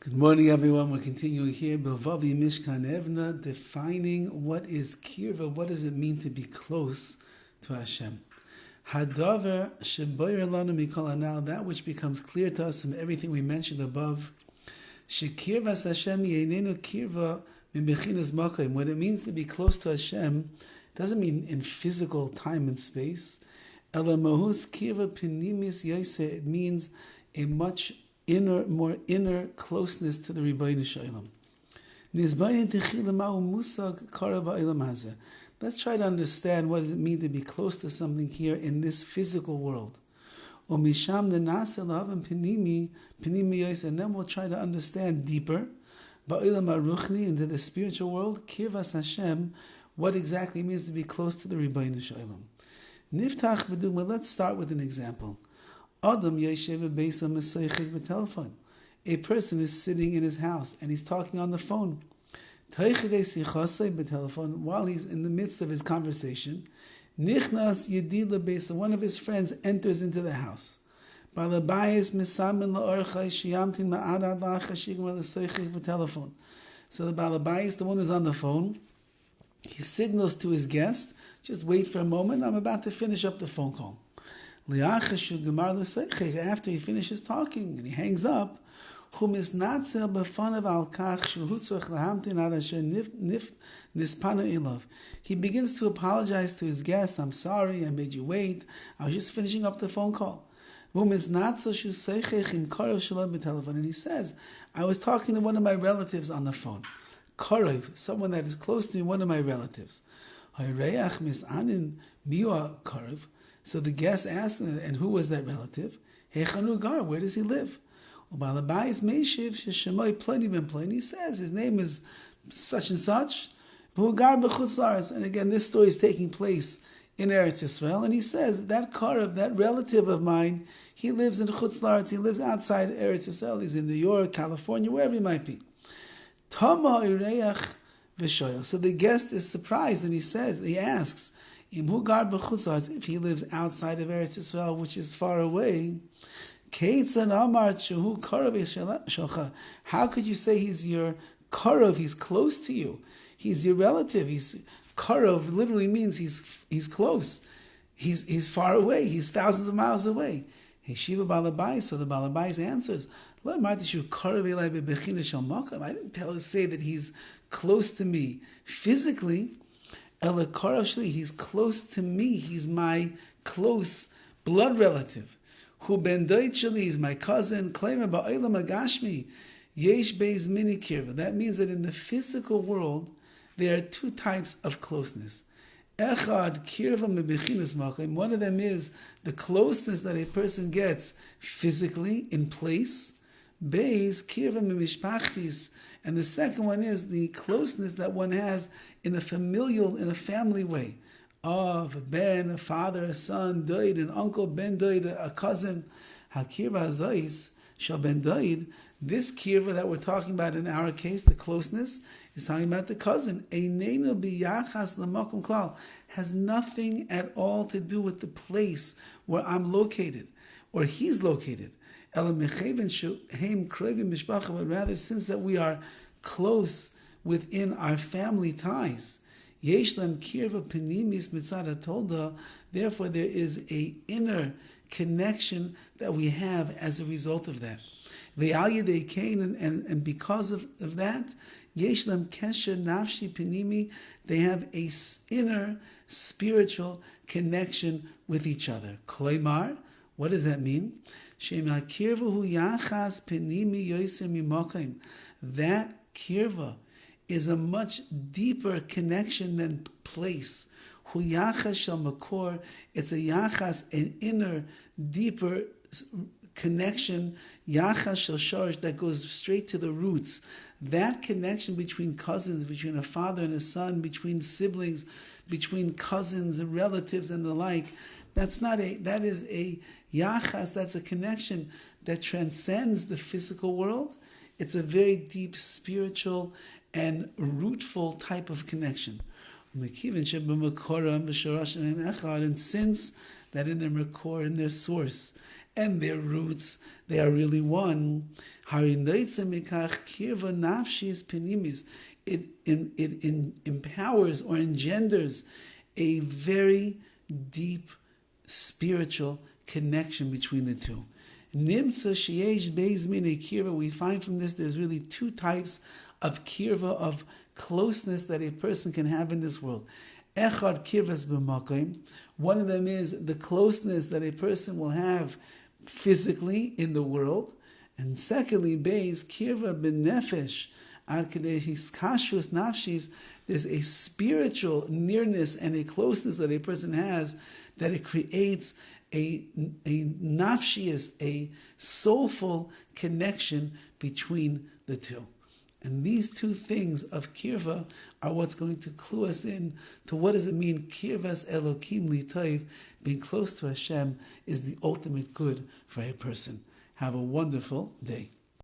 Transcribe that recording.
Good morning, everyone. We're continuing here. BILVAVI, MISHKAN, EVNEH, defining what is kirva, what does it mean to be close to Hashem. Hadavar sheboyer lanu mikol hanal, that which becomes clear to us from everything we mentioned above. Shekirvas Hashem yeinenu kirva mibechinas makom. What it means to be close to Hashem doesn't mean in physical time and space. Ela mahus kirva pinimis yoseh. It means a much more inner closeness to the Rabbi Shalom. Let's try to understand what does it mean to be close to something here in this physical world. And then we'll try to understand deeper into the spiritual world, Kirvas Hashem, what exactly it means to be close to the Rabbi Shalom. Let's start with an example. A person is sitting in his house and he's talking on the phone. While he's in the midst of his conversation, one of his friends enters into the house. So the Balabais, the one who's on the phone, he signals to his guest, just wait for a moment, I'm about to finish up the phone call. After he finishes talking and he hangs up, he begins to apologize to his guest. I'm sorry, I made you wait. I was just finishing up the phone call. And he says, I was talking to one of my relatives on the phone. Someone that is close to me, one of my relatives. So the guest asks, and who was that relative? Where does he live? He says his name is such and such. And again, this story is taking place in Eretz Yisrael, and he says that Karev, that relative of mine, he lives in Chutz La'aretz, he lives outside Eretz Yisrael, he's in New York, California, wherever he might be. So the guest is surprised, and he asks, if he lives outside of Eretz Yisrael, which is far away, how could you say he's your karov? He's close to you. He's your relative. He's karov literally means he's close. He's far away. He's thousands of miles away. Shiva Balabais. So the Balabais answers, I didn't say that he's close to me physically. He's close to me. He's my close blood relative. Who ben Deutscheli is my cousin. That means that in the physical world, there are two types of closeness. One of them is the closeness that a person gets physically in place. And the second one is the closeness that one has in a family way. Of a ben, a father, a son, Dovid, an uncle, ben Dovid, a cousin. Hakirva Hazais, shall ben Dovid. This kirva that we're talking about in our case, the closeness, is talking about the cousin. Einenu biyachas l'makom klal, has nothing at all to do with the place where I'm located, or he's located. But rather, since that we are close within our family ties, therefore there is a inner connection that we have as a result of that. And because of that, they have a inner spiritual connection with each other. What does that mean? That kirva is a much deeper connection than place. It's a yachas, an inner, deeper connection, yachas shel shorish, that goes straight to the roots. That connection between cousins, between a father and a son, between siblings, between cousins and relatives and the like, that is a yachas, that's a connection that transcends the physical world. It's a very deep spiritual and rootful type of connection. And since that in their makor, in their source, and their roots, they are really one. It empowers or engenders a very deep spiritual connection between the two. Nimtza sheyesh beis minei kirva. We find from this there's really two types of kirva, of closeness that a person can have in this world. Echad kirvas b'makom. One of them is the closeness that a person will have physically in the world, and secondly, beis kirva b'nefesh. There's a spiritual nearness and a closeness that a person has, that it creates a nafshius, a soulful connection between the two. And these two things of kirva are what's going to clue us in to what does it mean, kirvas Elokim litayv, being close to Hashem is the ultimate good for a person. Have a wonderful day.